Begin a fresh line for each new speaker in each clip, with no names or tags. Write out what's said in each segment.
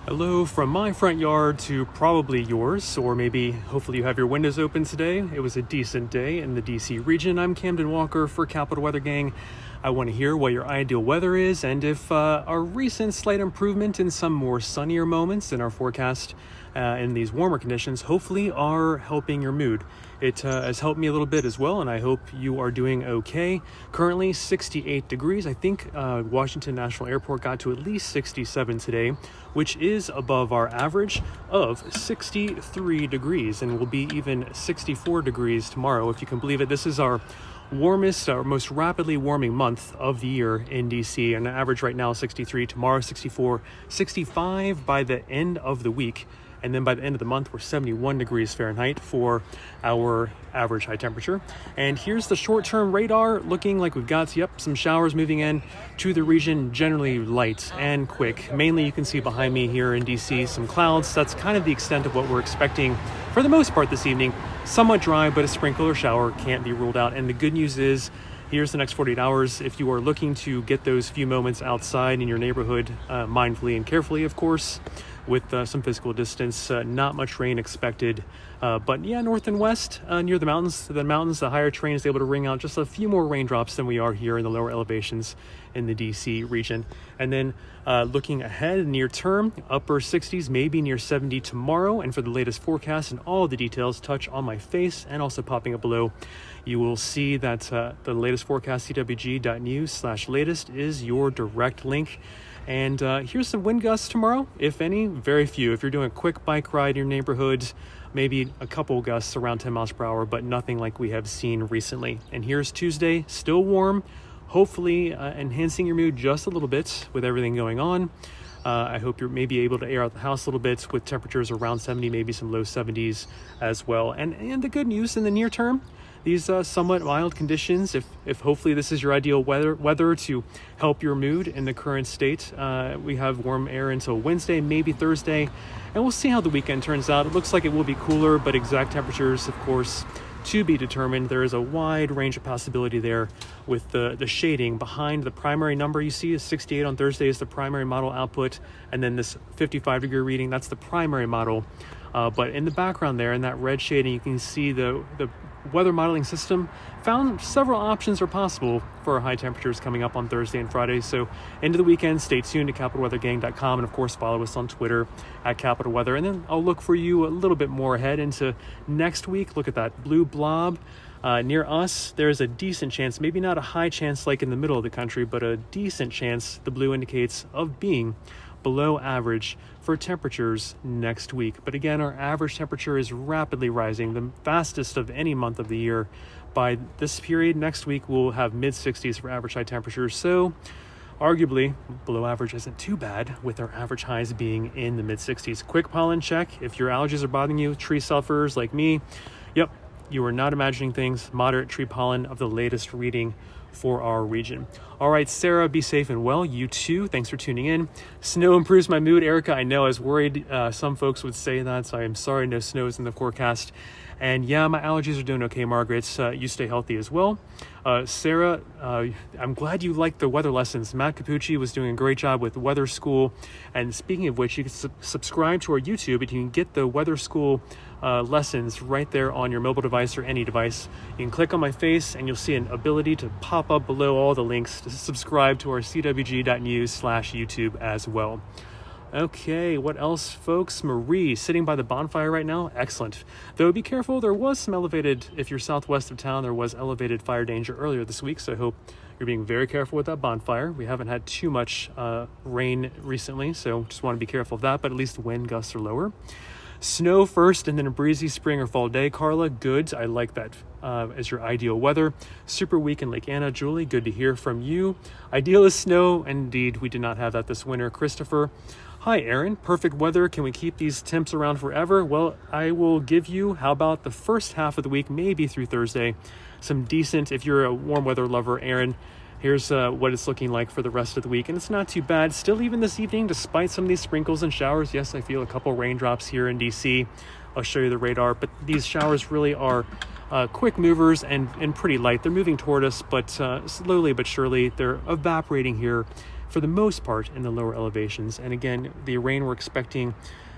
Hello from my front yard to probably yours, or maybe hopefully you have your windows open today. It was a decent day in the DC region. I'm Camden Walker for Capital Weather Gang. I want to hear what your ideal weather is and if a recent slight improvement in some more sunnier moments in our forecast in these warmer conditions hopefully are helping your mood. It has helped me a little bit as well, and I hope you are doing okay. Currently 68 degrees. I think Washington National Airport got to at least 67 today, which is above our average of 63 degrees, and will be even 64 degrees tomorrow, if you can believe it. This is our warmest, our most rapidly warming month of the year in DC, and the average right now 63, tomorrow 64, 65 by the end of the week. And then by the end of the month, we're 71 degrees Fahrenheit for our average high temperature. And here's the short-term radar, looking like we've got, some showers moving in to the region, generally light and quick. Mainly you can see behind me here in DC some clouds. That's kind of the extent of what we're expecting for the most part this evening. Somewhat dry, but a sprinkle or shower can't be ruled out. And the good news is, here's the next 48 hours. If you are looking to get those few moments outside in your neighborhood, mindfully and carefully, of course, with some physical distance, not much rain expected. But yeah, north and west, near the mountains, the higher terrain is able to wring out just a few more raindrops than we are here in the lower elevations in the DC region. And then looking ahead, near term, upper 60s, maybe near 70 tomorrow. And for the latest forecast and all the details, touch on my face and also popping up below. You will see that the latest forecast, cwg.news/latest, is your direct link. And here's some wind gusts tomorrow, if any, very few. If you're doing a quick bike ride in your neighborhood, maybe a couple gusts around 10 miles per hour, but nothing like we have seen recently. And here's Tuesday, still warm, hopefully enhancing your mood just a little bit with everything going on. I hope you're maybe able to air out the house a little bit with temperatures around 70, maybe some low 70s as well. And the good news in the near term, these somewhat mild conditions, if hopefully this is your ideal weather to help your mood in the current state. We have warm air until Wednesday, maybe Thursday, and we'll see how the weekend turns out. It looks like it will be cooler, but exact temperatures, of course, to be determined. There is a wide range of possibility there with the shading behind the primary number you see is 68 on Thursday is the primary model output, and then this 55-degree reading, that's the primary model. But in the background there, in that red shading, you can see the weather modeling system found several options are possible for high temperatures coming up on Thursday and Friday. So into the weekend, stay tuned to capitalweathergang.com, and of course follow us on Twitter at Capital Weather. And then I'll look for you a little bit more ahead into next week. Look at that blue blob near us. There's a decent chance, maybe not a high chance like in the middle of the country, but a decent chance, the blue indicates, of being below average for temperatures next week. But again, our average temperature is rapidly rising, the fastest of any month of the year. By this period next week, we'll have mid-60s for average high temperatures. So arguably, below average isn't too bad, with our average highs being in the mid-60s. Quick pollen check. If your allergies are bothering you, tree sufferers like me, yep, you are not imagining things. Moderate tree pollen of the latest reading for our region. All right, Sarah, be safe and well. You too. Thanks for tuning in. Snow improves my mood. Erica, I know I was worried some folks would say that, so I am sorry no snow is in the forecast. And yeah, my allergies are doing okay, Margaret. You stay healthy as well. Sarah, I'm glad you liked the weather lessons. Matt Capucci was doing a great job with Weather School. And speaking of which, you can subscribe to our YouTube and you can get the Weather School lessons right there on your mobile device or any device. You can click on my face and you'll see an ability to pop up below all the links to subscribe to our cwg.news/YouTube as well. Okay, what else, folks? Marie, sitting by the bonfire right now? Excellent. Though be careful, there was some elevated, if you're southwest of town, there was elevated fire danger earlier this week, so I hope you're being very careful with that bonfire. We haven't had too much rain recently, so just want to be careful of that, but at least the wind gusts are lower. Snow first and then a breezy spring or fall day. Carla, good. I like that as your ideal weather. Super weak in Lake Anna. Julie, good to hear from you. Ideal is snow. Indeed, we did not have that this winter. Christopher, hi, Aaron. Perfect weather. Can we keep these temps around forever? Well, I will give you, how about the first half of the week, maybe through Thursday, some decent, if you're a warm weather lover, Aaron, here's what it's looking like for the rest of the week. And it's not too bad. Still, even this evening, despite some of these sprinkles and showers, yes, I feel a couple raindrops here in DC. I'll show you the radar, but these showers really are quick movers and pretty light. They're moving toward us, but slowly but surely, they're evaporating here for the most part in the lower elevations. And again, the rain we're expecting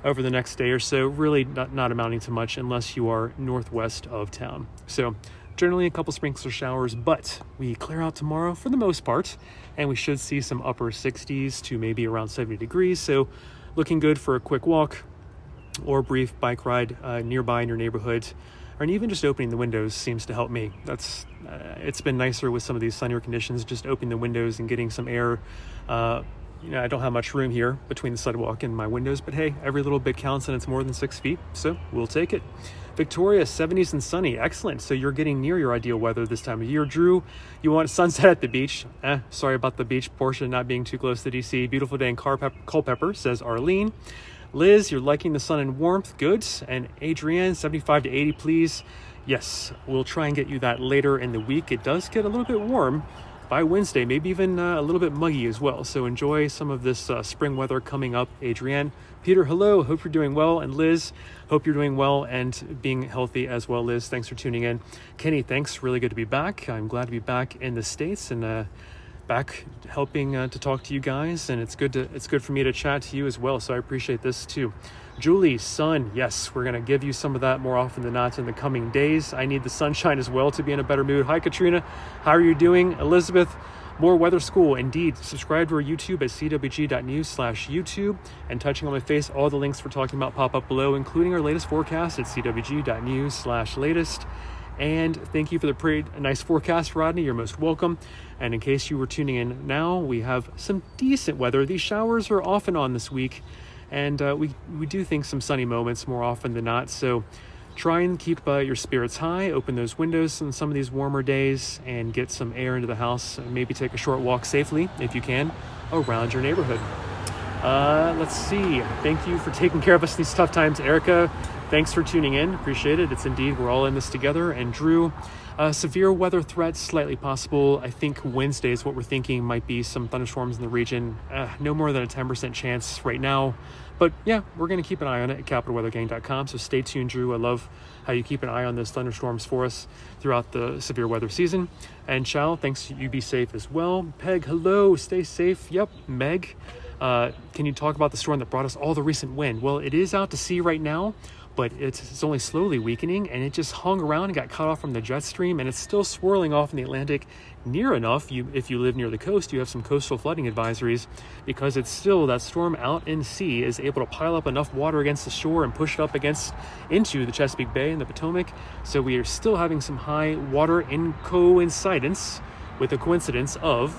over the next day or so, really not amounting to much unless you are northwest of town. So generally a couple sprinkler showers, but we clear out tomorrow for the most part, and we should see some upper 60s to maybe around 70 degrees. So looking good for a quick walk or brief bike ride nearby in your neighborhood, and even just opening the windows seems to help me. It's been nicer with some of these sunnier conditions, just opening the windows and getting some air. I don't have much room here between the sidewalk and my windows, but hey, every little bit counts and it's more than 6 feet, so we'll take it. Victoria, 70s and sunny. Excellent. So you're getting near your ideal weather this time of year. Drew, you want sunset at the beach. Sorry about the beach portion not being too close to DC. Beautiful day in Culpeper, says Arlene. Liz, you're liking the sun and warmth. Good. And Adrienne, 75 to 80, please. Yes, we'll try and get you that later in the week. It does get a little bit warm by Wednesday, maybe even a little bit muggy as well. So enjoy some of this spring weather coming up, Adrienne. Peter, hello. Hope you're doing well. And Liz, hope you're doing well and being healthy as well, Liz. Thanks for tuning in. Kenny, thanks. Really good to be back. I'm glad to be back in the States and back helping to talk to you guys. And it's good for me to chat to you as well. So I appreciate this too. Julie, sun, yes, we're going to give you some of that more often than not in the coming days. I need the sunshine as well to be in a better mood. Hi, Katrina. How are you doing? Elizabeth, more weather school. Indeed. Subscribe to our YouTube at cwg.news/YouTube, and touching on my face, all the links we're talking about pop up below, including our latest forecast at cwg.news/latest. And thank you for the pretty nice forecast, Rodney. You're most welcome. And in case you were tuning in now, we have some decent weather. These showers are off and on this week. And we do think some sunny moments more often than not. So try and keep your spirits high, open those windows on some of these warmer days and get some air into the house. And maybe take a short walk safely, if you can, around your neighborhood. Let's see. Thank you for taking care of us these tough times, Erica. Thanks for tuning in. Appreciate it. It's indeed, we're all in this together. And Drew, severe weather threats slightly possible. I think Wednesday is what we're thinking might be some thunderstorms in the region. No more than a 10% chance right now. But yeah, we're going to keep an eye on it at capitalweathergang.com. So stay tuned, Drew. I love how you keep an eye on those thunderstorms for us throughout the severe weather season. And Chal, thanks. You be safe as well. Peg, hello. Stay safe. Yep. Meg, can you talk about the storm that brought us all the recent wind? Well, it is out to sea right now, but it's only slowly weakening, and it just hung around and got cut off from the jet stream, and it's still swirling off in the Atlantic near enough. If you live near the coast, you have some coastal flooding advisories, because it's still, that storm out in sea is able to pile up enough water against the shore and push it up into the Chesapeake Bay and the Potomac. So we are still having some high water in coincidence with the coincidence of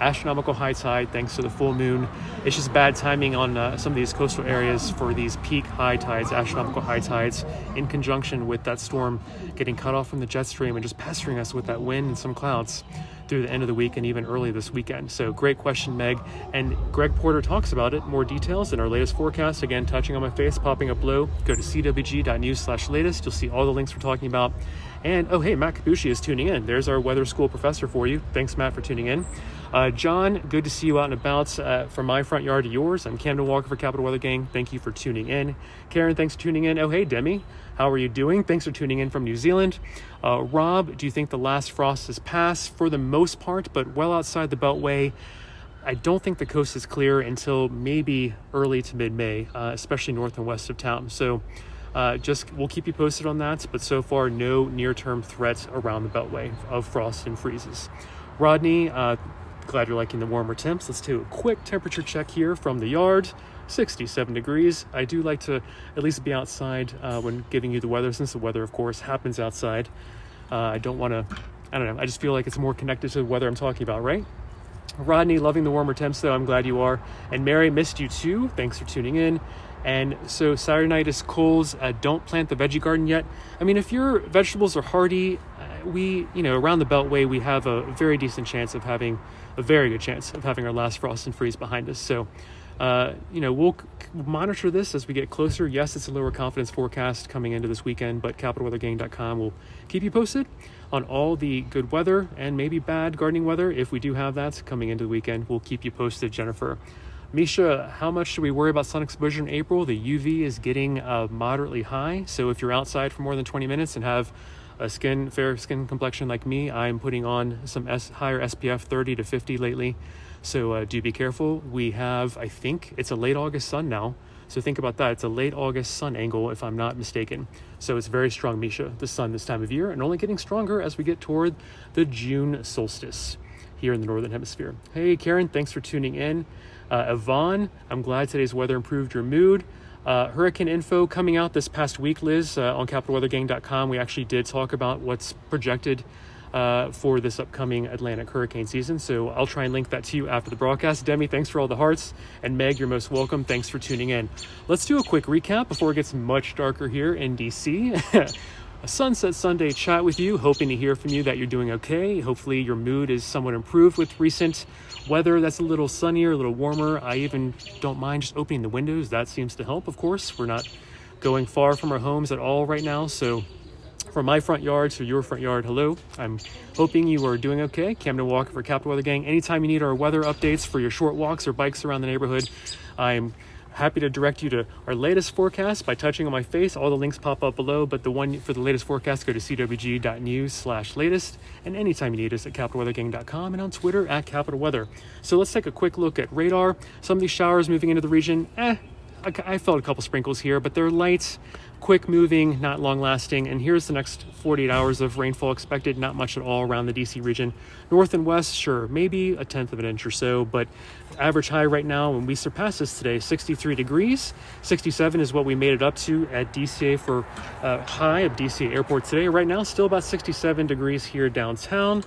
astronomical high tide thanks to the full moon. It's just bad timing on some of these coastal areas for these peak high tides, astronomical high tides, in conjunction with that storm getting cut off from the jet stream and just pestering us with that wind and some clouds through the end of the week and even early this weekend. So great question, Meg. And Greg Porter talks about it, more details in our latest forecast. Again, touching on my face, popping up below. Go to cwg.news/latest. You'll see all the links we're talking about. And, oh, hey, Matt Kabushi is tuning in. There's our weather school professor for you. Thanks, Matt, for tuning in. John, good to see you out and about from my front yard to yours. I'm Camden Walker for Capital Weather Gang. Thank you for tuning in. Karen, thanks for tuning in. Oh, hey, Demi, how are you doing? Thanks for tuning in from New Zealand. Rob, do you think the last frost has passed? For the most part, but well outside the Beltway. I don't think the coast is clear until maybe early to mid-May, especially north and west of town. So we'll keep you posted on that, but so far no near-term threats around the Beltway of frost and freezes. Rodney, glad you're liking the warmer temps. Let's do a quick temperature check here from the yard. 67 degrees. I do like to at least be outside when giving you the weather, since the weather, of course, happens outside. I don't want to, I just feel like it's more connected to the weather I'm talking about, right? Rodney, loving the warmer temps, though. I'm glad you are. And Mary, missed you too. Thanks for tuning in. And so Saturday night is Coles. Don't plant the veggie garden yet. I mean, if your vegetables are hardy, around the Beltway, we have a very good chance of having our last frost and freeze behind us. So, we'll monitor this as we get closer. Yes, it's a lower confidence forecast coming into this weekend, but capitalweathergang.com will keep you posted on all the good weather and maybe bad gardening weather. If we do have that coming into the weekend, we'll keep you posted, Jennifer. Misha, how much should we worry about sun exposure in April? The UV is getting moderately high. So if you're outside for more than 20 minutes and have a fair skin complexion like me, I'm putting on some higher SPF 30 to 50 lately. So do be careful. We have, I think it's a late August sun now. So think about that. It's a late August sun angle, if I'm not mistaken. So it's very strong, Misha, the sun this time of year, and only getting stronger as we get toward the June solstice here in the Northern Hemisphere. Hey, Karen, thanks for tuning in. Yvonne, I'm glad today's weather improved your mood. Hurricane info coming out this past week, Liz, on capitalweathergang.com. We actually did talk about what's projected for this upcoming Atlantic hurricane season. So I'll try and link that to you after the broadcast. Demi, thanks for all the hearts. And Meg, you're most welcome. Thanks for tuning in. Let's do a quick recap before it gets much darker here in DC. A Sunset Sunday chat with you, hoping to hear from you that you're doing okay. Hopefully your mood is somewhat improved with recent weather that's a little sunnier, a little warmer. I even don't mind just opening the windows. That seems to help, of course. We're not going far from our homes at all right now. So from my front yard to your front yard, hello. I'm hoping you are doing okay. Camden Walker for Capital Weather Gang. Anytime you need our weather updates for your short walks or bikes around the neighborhood, I'm happy to direct you to our latest forecast by touching on my face. All the links pop up below, but the one for the latest forecast, go to cwg.news/latest. And anytime you need us at capitalweathergang.com and on Twitter at Capital Weather. So let's take a quick look at radar. Some of these showers moving into the region, I felt a couple sprinkles here, but they're light, quick moving, not long lasting. And here's the next 48 hours of rainfall expected. Not much at all around the DC region. North and west, sure, maybe 1/10 of an inch or so, but average high right now, when we surpass this today, 63 degrees. 67 is what we made it up to at DCA for high of DCA Airport today. Right now, still about 67 degrees here downtown.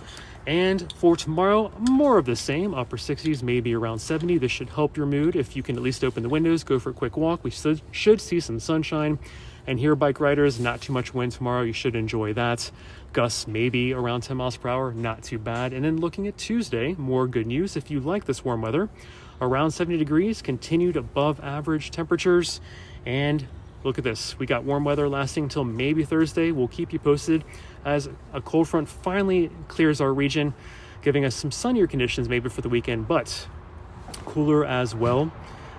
And for tomorrow, more of the same, upper 60s, maybe around 70. This should help your mood. If you can at least open the windows, go for a quick walk. We should see some sunshine. And here, bike riders, not too much wind tomorrow. You should enjoy that. Gusts maybe around 10 miles per hour, not too bad. And then looking at Tuesday, more good news. If you like this warm weather, around 70 degrees, continued above average temperatures. And look at this. We got warm weather lasting until maybe Thursday. We'll keep you posted as a cold front finally clears our region, giving us some sunnier conditions maybe for the weekend, but cooler as well.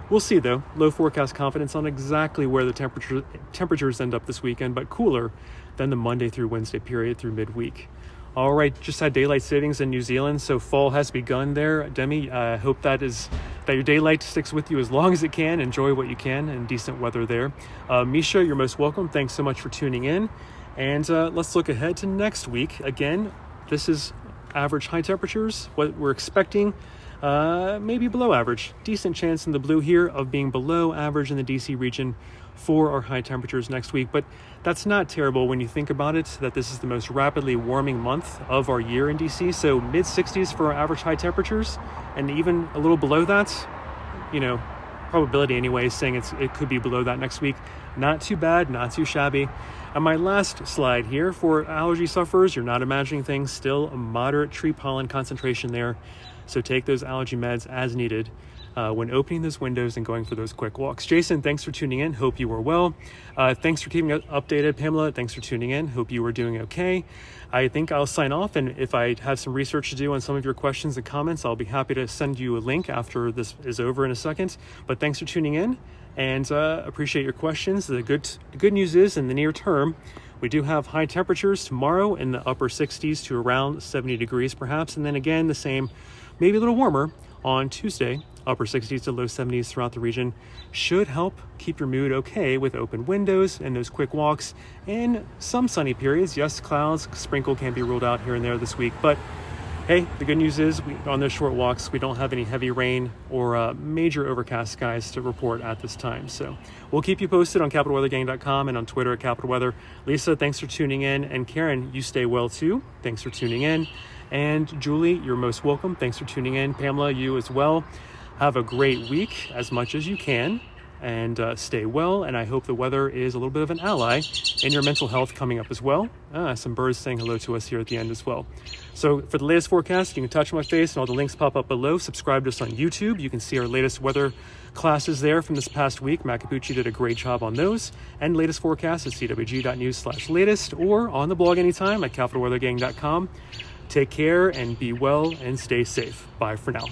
We'll see though. Low forecast confidence on exactly where the temperatures end up this weekend, but cooler than the Monday through Wednesday period through midweek. All right, just had daylight savings in New Zealand, so fall has begun there. Demi, I hope that your daylight sticks with you as long as it can. Enjoy what you can and decent weather there. Misha, you're most welcome. Thanks so much for tuning in. And let's look ahead to next week. Again, this is average high temperatures. What we're expecting, maybe below average. Decent chance in the blue here of being below average in the DC region for our high temperatures next week. But that's not terrible when you think about it, that this is the most rapidly warming month of our year in DC. So mid 60s for our average high temperatures, and even a little below that, probability anyway, saying it could be below that next week. Not too bad, not too shabby. And my last slide here for allergy sufferers, you're not imagining things, still a moderate tree pollen concentration there. So take those allergy meds as needed when opening those windows and going for those quick walks. Jason, thanks for tuning in. Hope you were well. Thanks for keeping it updated. Pamela, thanks for tuning in. Hope you were doing okay. I think I'll sign off, and if I have some research to do on some of your questions and comments, I'll be happy to send you a link after this is over in a second. But thanks for tuning in, and appreciate your questions. The good news is, in the near term, we do have high temperatures tomorrow in the upper 60s to around 70 degrees perhaps, and then again the same, maybe a little warmer on Tuesday, upper 60s to low 70s throughout the region. Should help keep your mood okay with open windows and those quick walks and some sunny periods. Yes, clouds, sprinkle can be ruled out here and there this week, but hey, the good news is on those short walks, we don't have any heavy rain or major overcast skies to report at this time. So we'll keep you posted on capitalweathergang.com and on Twitter at Capital Weather. Lisa, thanks for tuning in. And Karen, you stay well too. Thanks for tuning in. And Julie, you're most welcome. Thanks for tuning in. Pamela, you as well. Have a great week as much as you can, and stay well. And I hope the weather is a little bit of an ally in your mental health coming up as well. Some birds saying hello to us here at the end as well. So for the latest forecast, you can touch my face and all the links pop up below. Subscribe to us on YouTube. You can see our latest weather classes there from this past week. Matt Capucci did a great job on those. And latest forecast at cwg.news/latest or on the blog anytime at capitalweathergang.com. Take care and be well and stay safe. Bye for now.